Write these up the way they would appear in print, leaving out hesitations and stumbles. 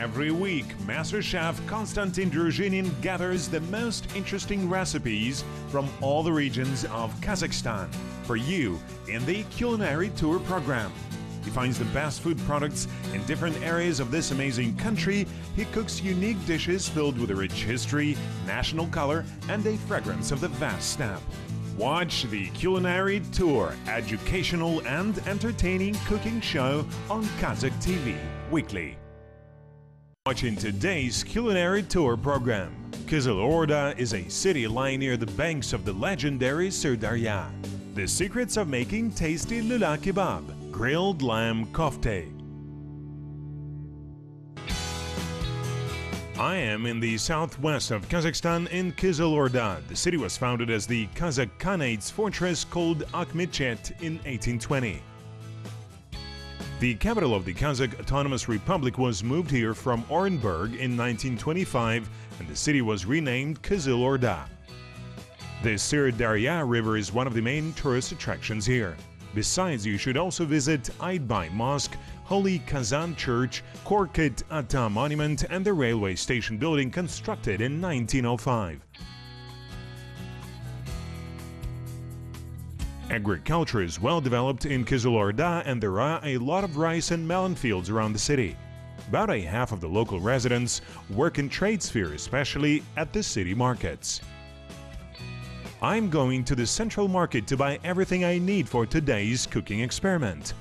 Every week, Master Chef Konstantin Druzhinin gathers the most interesting recipes from all the regions of Kazakhstan for you in the Culinary Tour program. He finds the best food products in different areas of this amazing country. He cooks unique dishes filled with a rich history, national color, and a fragrance of the vast steppe. Watch the Culinary Tour, educational and entertaining cooking show on Kazakh TV weekly. Watching today's Culinary Tour program. Kizil-Orda is a city lying near the banks of the legendary Sirdarya. The secrets of making tasty Lula-Kebab, grilled lamb kofte. I am in the southwest of Kazakhstan in Kizil-Orda. The city was founded as the Kazakh Khanate's fortress called Akhmetchet in 1820. The capital of the Kazakh Autonomous Republic was moved here from Orenburg in 1925 and the city was renamed Kizil-Orda. The Sirdarya River is one of the main tourist attractions here. Besides, you should also visit Aidbay Mosque, Holy Kazan Church, Korkut Ata Monument and the railway station building constructed in 1905. Agriculture is well developed in Kizil-Orda and there are a lot of rice and melon fields around the city. About a half of the local residents work in trade sphere, especially at the city markets. I'm going to the central market to buy everything I need for today's cooking experiment.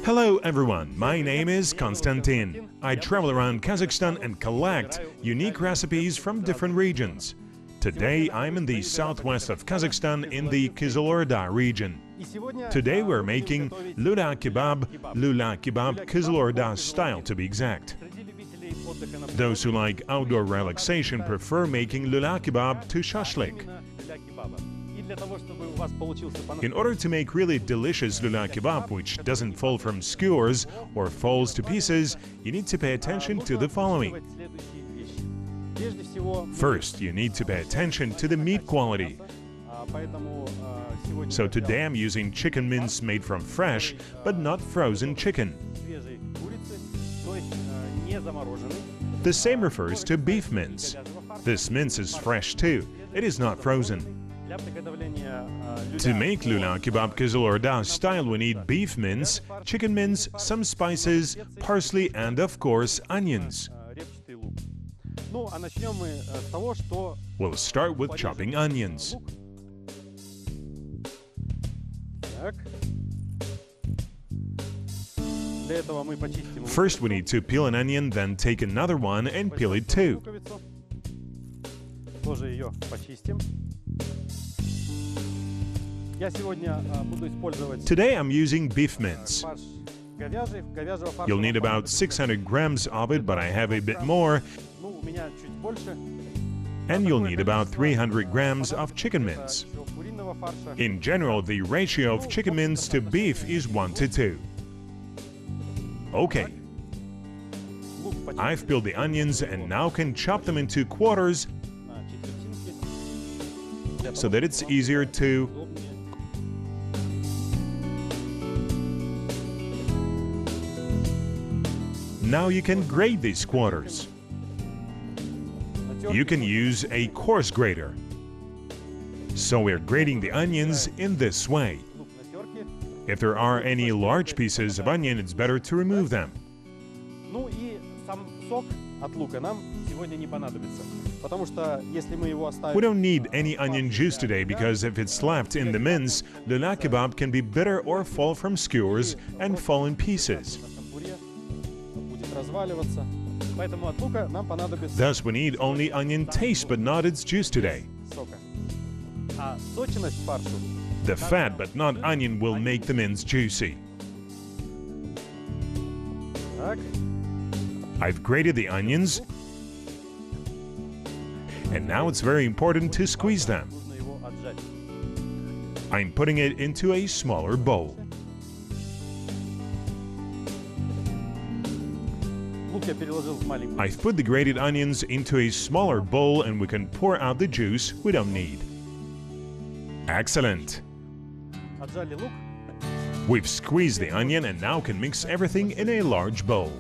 Hello everyone, my name is Konstantin. I travel around Kazakhstan and collect unique recipes from different regions. Today I'm in the southwest of Kazakhstan in the Kizil-Orda region. Today we're making Lula-Kebab Kizil-Orda style to be exact. Those who like outdoor relaxation prefer making Lula-Kebab to shashlik. In order to make really delicious Lula-Kebab, which doesn't fall from skewers or falls to pieces, you need to pay attention to the following. First, you need to pay attention to the meat quality. So today I'm using chicken mince made from fresh, but not frozen chicken. The same refers to beef mince. This mince is fresh too, it is not frozen. To make Lula-Kebab Kizil-Orda style, we need beef mince, chicken mince, some spices, parsley and of course onions. We'll start with chopping onions. First we need to peel an onion, then take another one and peel it too. Today I'm using beef mince. You'll need about 600 grams of it, but I have a bit more. And you'll need about 300 grams of chicken mince. In general, the ratio of chicken mince to beef is 1:2. Okay. I've peeled the onions and now can chop them into quarters so that it's easier to Now you can grate these quarters. You can use a coarse grater. So we're grating the onions in this way. If there are any large pieces of onion, it's better to remove them. We don't need any onion juice today because if it's left in the mince, Lula-Kebab can be bitter or fall from skewers and fall in pieces. Thus, we need only onion taste, but not its juice today. The fat, but not onion, will make the mince juicy. I've grated the onions, and now it's very important to squeeze them. I'm putting it into a smaller bowl. I've put the grated onions into a smaller bowl and we can pour out the juice we don't need. Excellent! We've squeezed the onion and now can mix everything in a large bowl.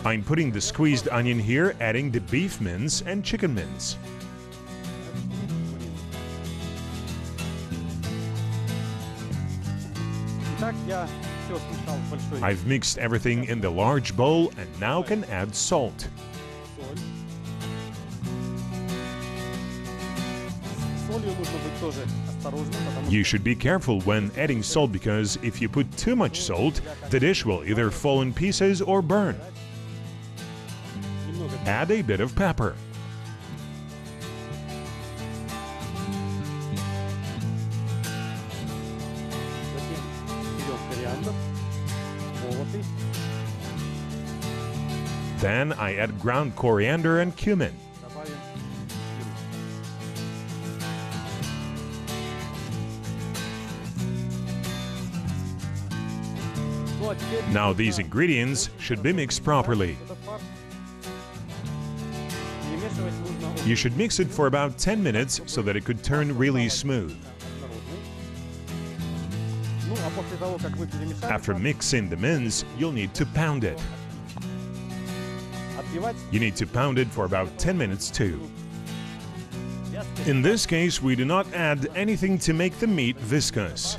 I'm putting the squeezed onion here, adding the beef mince and chicken mince. I've mixed everything in the large bowl and now can add salt. You should be careful when adding salt because if you put too much salt, the dish will either fall in pieces or burn. Add a bit of pepper. Then I add ground coriander and cumin. Now these ingredients should be mixed properly. You should mix it for about 10 minutes so that it could turn really smooth. After mixing the mince, you'll need to pound it. You need to pound it for about 10 minutes too. In this case, we do not add anything to make the meat viscous.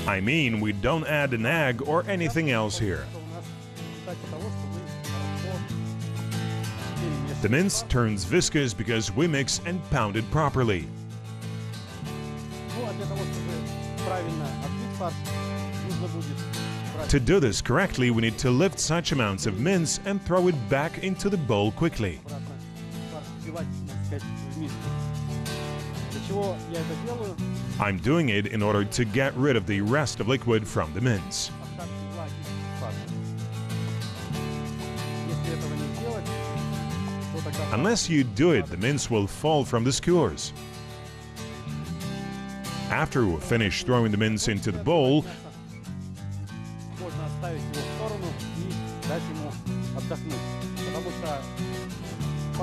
I mean, we don't add an egg or anything else here. The mince turns viscous because we mix and pound it properly. To do this correctly, we need to lift such amounts of mince and throw it back into the bowl quickly. I'm doing it in order to get rid of the rest of liquid from the mince. Unless you do it, the mince will fall from the skewers. After we finish throwing the mince into the bowl,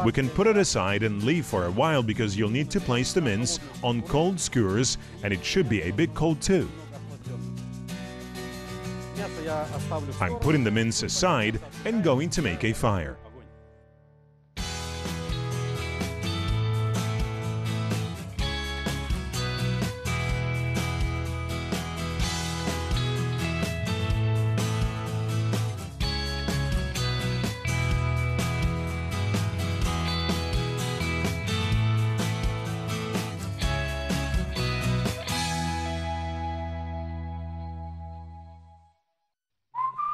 we can put it aside and leave for a while because you'll need to place the mince on cold skewers and it should be a bit cold too. I'm putting the mince aside and going to make a fire.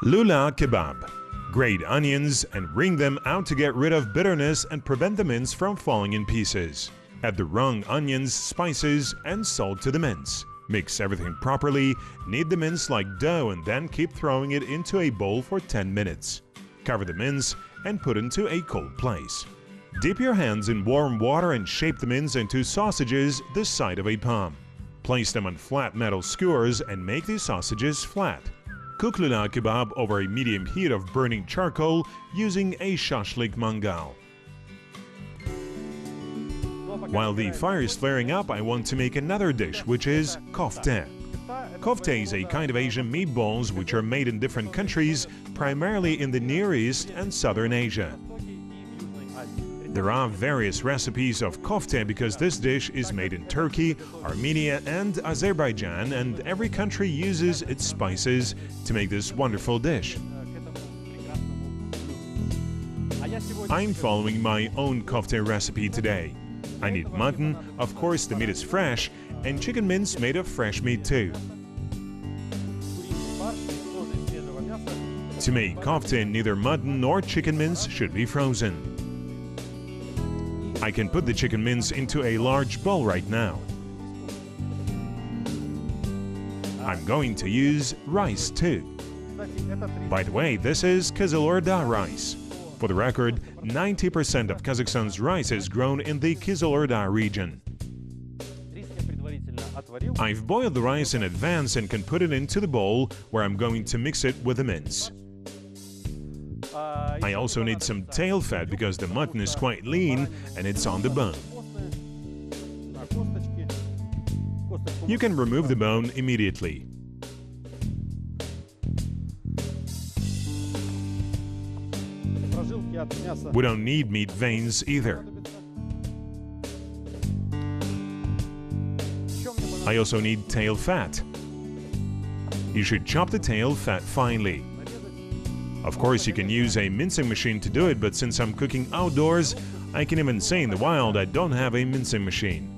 Lula-Kebab. Grate onions and wring them out to get rid of bitterness and prevent the mince from falling in pieces. Add the wrung onions, spices, and salt to the mince. Mix everything properly, knead the mince like dough and then keep throwing it into a bowl for 10 minutes. Cover the mince and put into a cold place. Dip your hands in warm water and shape the mince into sausages the size of a palm. Place them on flat metal skewers and make the sausages flat. Cook Lula-Kebab over a medium heat of burning charcoal using a shashlik mangal. While the fire is flaring up, I want to make another dish, which is kofte. Kofte is a kind of Asian meatballs which are made in different countries, primarily in the Near East and Southern Asia. There are various recipes of kofte because this dish is made in Turkey, Armenia and Azerbaijan, and every country uses its spices to make this wonderful dish. I'm following my own kofte recipe today. I need mutton, of course the meat is fresh, and chicken mince made of fresh meat too. To make kofte, neither mutton nor chicken mince should be frozen. I can put the chicken mince into a large bowl right now. I'm going to use rice too. By the way, this is Kizilorda rice. For the record, 90% of Kazakhstan's rice is grown in the Kizilorda region. I've boiled the rice in advance and can put it into the bowl where I'm going to mix it with the mince. I also need some tail fat because the mutton is quite lean and it's on the bone. You can remove the bone immediately. We don't need meat veins either. I also need tail fat. You should chop the tail fat finely. Of course, you can use a mincing machine to do it, but since I'm cooking outdoors, I can even say in the wild I don't have a mincing machine.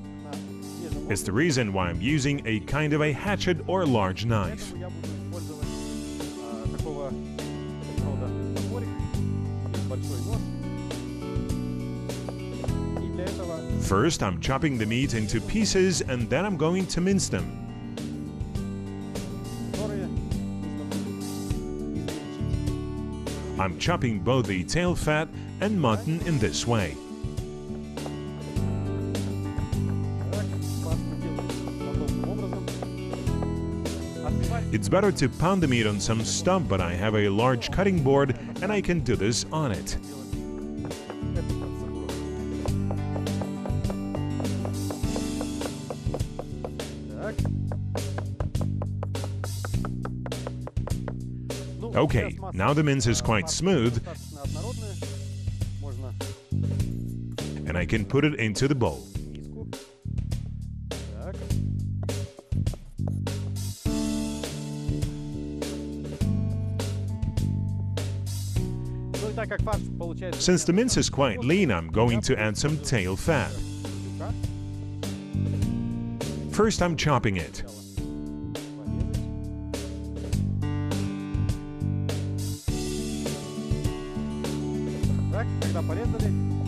It's the reason why I'm using a kind of a hatchet or large knife. First, I'm chopping the meat into pieces and then I'm going to mince them. I'm chopping both the tail fat and mutton in this way. It's better to pound the meat on some stump, but I have a large cutting board and I can do this on it. Okay, now the mince is quite smooth and I can put it into the bowl. Since the mince is quite lean, I'm going to add some tail fat. First, I'm chopping it.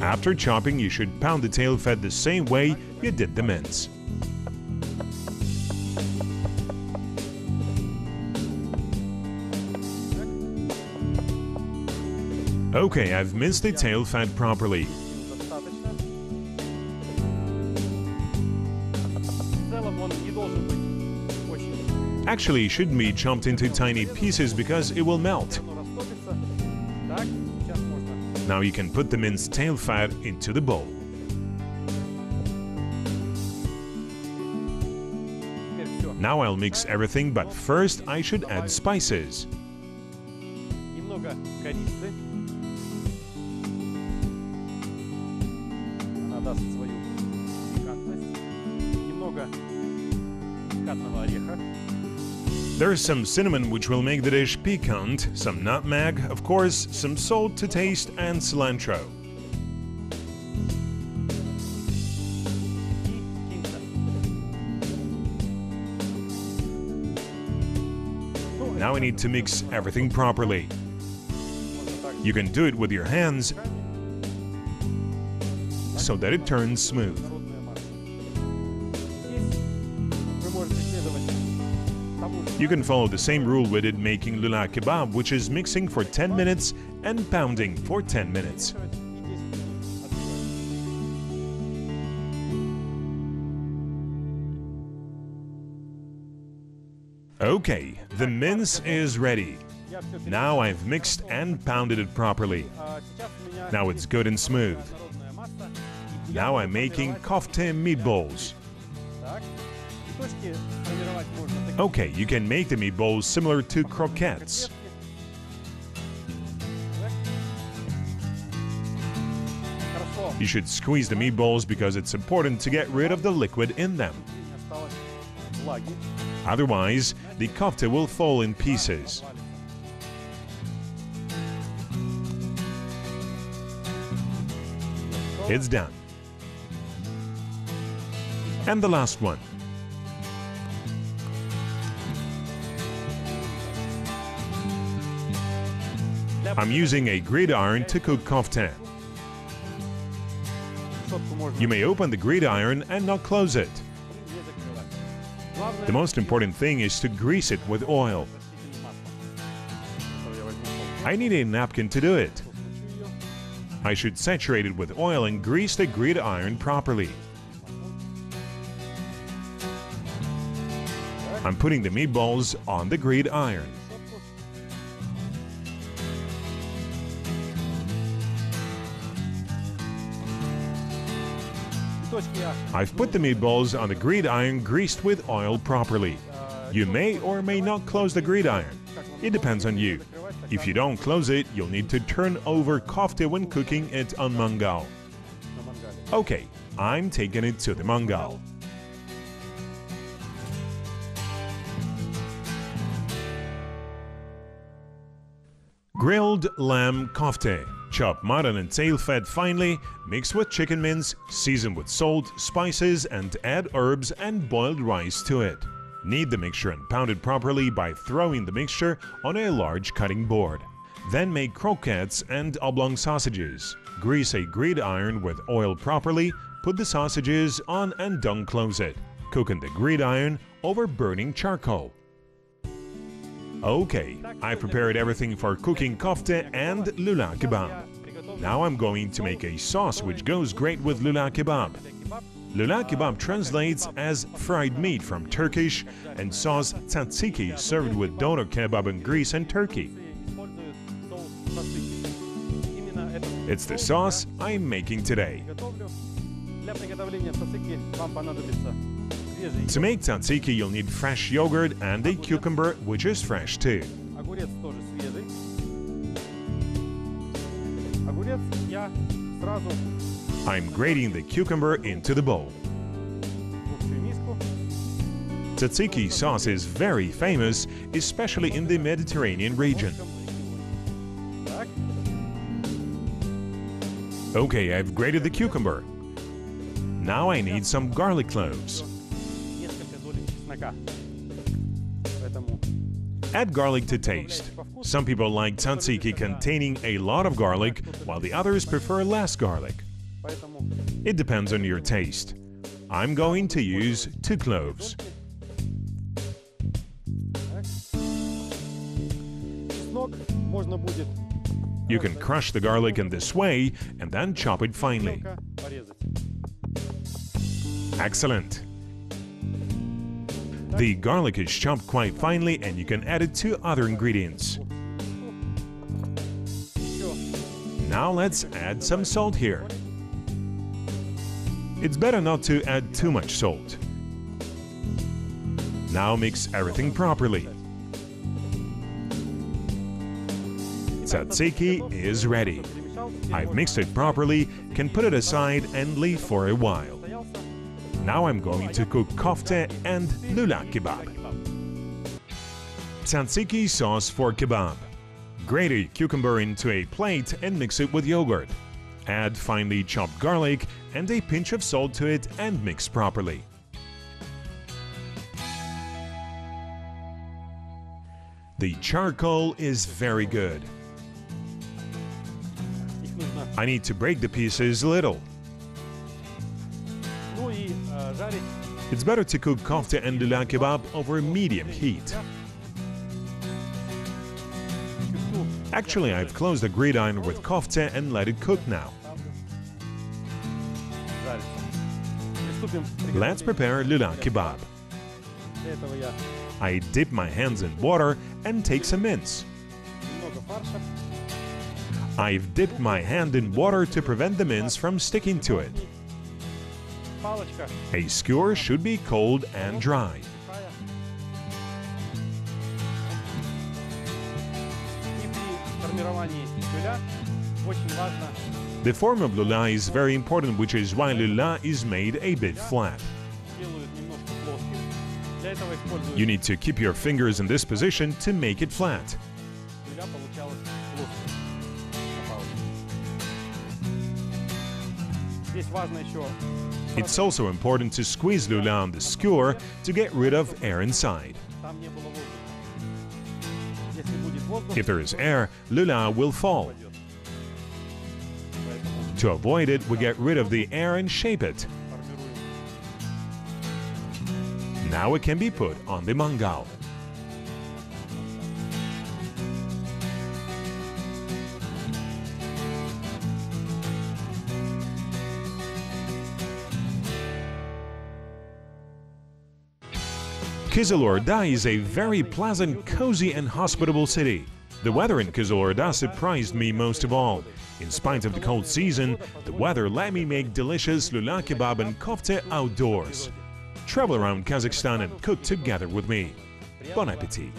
After chopping, you should pound the tail fat the same way you did the mince. Okay, I've minced the tail fat properly. Actually, it shouldn't be chopped into tiny pieces because it will melt. Now you can put the minced tail fat into the bowl. Now I'll mix everything, but first I should add spices. There's some cinnamon which will make the dish piquant, some nutmeg, of course, some salt to taste, and cilantro. Now I need to mix everything properly. You can do it with your hands so that it turns smooth. You can follow the same rule we did making Lula-Kebab, which is mixing for 10 minutes and pounding for 10 minutes. Okay, the mince is ready. Now I've mixed and pounded it properly. Now it's good and smooth. Now I'm making kofte meatballs. Okay, you can make the meatballs similar to croquettes. You should squeeze the meatballs because it's important to get rid of the liquid in them. Otherwise, the kofte will fall in pieces. It's done. And the last one. I'm using a gridiron to cook kofte. You may open the gridiron and not close it. The most important thing is to grease it with oil. I need a napkin to do it. I should saturate it with oil and grease the gridiron properly. I'm putting the meatballs on the gridiron. I've put the meatballs on the gridiron greased with oil properly. You may or may not close the gridiron. It depends on you. If you don't close it, you'll need to turn over kofte when cooking it on mangal. Okay, I'm taking it to the mangal. Grilled lamb kofte. Chop mutton and tail fat finely, mix with chicken mince, season with salt, spices, and add herbs and boiled rice to it. Knead the mixture and pound it properly by throwing the mixture on a large cutting board. Then make croquettes and oblong sausages. Grease a gridiron with oil properly, put the sausages on and don't close it. Cook on the gridiron over burning charcoal. Okay, I prepared everything for cooking kofte and Lula-Kebab. Now I'm going to make a sauce which goes great with Lula-Kebab. Lula-Kebab translates as fried meat from Turkish, and sauce tzatziki served with doner kebab in Greece and Turkey. It's the sauce I'm making today. To make tzatziki, you'll need fresh yogurt and a cucumber, which is fresh too. I'm grating the cucumber into the bowl. Tzatziki sauce is very famous, especially in the Mediterranean region. Okay, I've grated the cucumber. Now I need some garlic cloves. Add garlic to taste. Some people like tzatziki containing a lot of garlic, while the others prefer less garlic. It depends on your taste. I'm going to use 2 cloves. You can crush the garlic in this way and then chop it finely. Excellent! The garlic is chopped quite finely and you can add it to other ingredients. Now let's add some salt here. It's better not to add too much salt. Now mix everything properly. Tzatziki is ready. I've mixed it properly, can put it aside and leave for a while. Now I'm going to cook kofte and Lula-Kebab. Tzatziki sauce for kebab. Grate a cucumber into a plate and mix it with yogurt. Add finely chopped garlic and a pinch of salt to it and mix properly. The charcoal is very good. I need to break the pieces a little. It's better to cook kofte and Lula-Kebab over medium heat. Actually, I've closed the gridiron with kofte and let it cook now. Let's prepare Lula-Kebab. I dip my hands in water and take some mince. I've dipped my hand in water to prevent the mince from sticking to it. A skewer should be cold and dry. The form of lula is very important, which is why lula is made a bit flat. You need to keep your fingers in this position to make it flat. It's also important to squeeze lula on the skewer to get rid of air inside. If there is air, lula will fall. To avoid it, we get rid of the air and shape it. Now it can be put on the mangal. Kızılorda is a very pleasant, cozy and hospitable city. The weather in Kızılorda surprised me most of all. In spite of the cold season, the weather let me make delicious Lula-Kebab and kofte outdoors. Travel around Kazakhstan and cook together with me. Bon appétit!